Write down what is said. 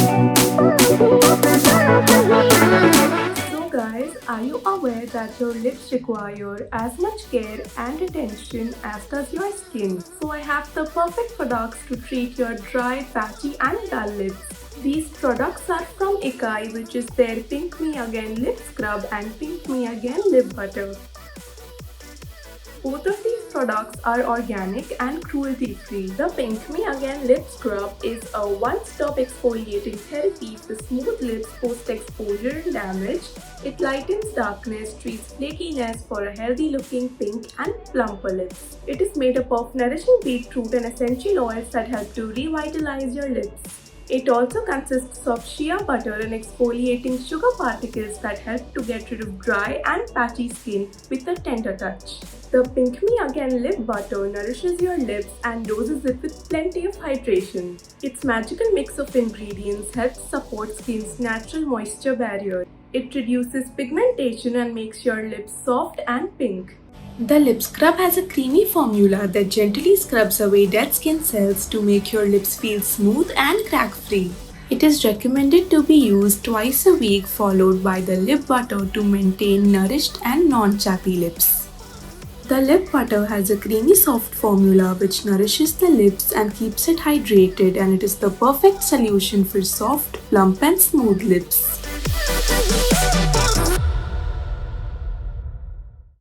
So guys, are you aware that your lips require as much care and attention as does your skin? So I have the perfect products to treat your dry, patchy and dull lips. These products are from Ikkai, which is their Pink Me Again Lip Scrub and Pink Me Again Lip Butter. Both of these products are organic and cruelty-free. The Pink Me Again Lip Scrub is a one-stop exfoliating therapy for smooth lips post-exposure and damage. It lightens darkness, treats flakiness for a healthy-looking pink and plumper lips. It is made up of nourishing beetroot and essential oils that help to revitalize your lips. It also consists of shea butter and exfoliating sugar particles that help to get rid of dry and patchy skin with a tender touch. The Pink Me Again Lip Butter nourishes your lips and doses it with plenty of hydration. Its magical mix of ingredients helps support skin's natural moisture barrier. It reduces pigmentation and makes your lips soft and pink. The lip scrub has a creamy formula that gently scrubs away dead skin cells to make your lips feel smooth and crack-free. It is recommended to be used twice a week, followed by the lip butter to maintain nourished and non-chappy lips. The lip butter has a creamy soft formula which nourishes the lips and keeps it hydrated, and it is the perfect solution for soft, plump and smooth lips.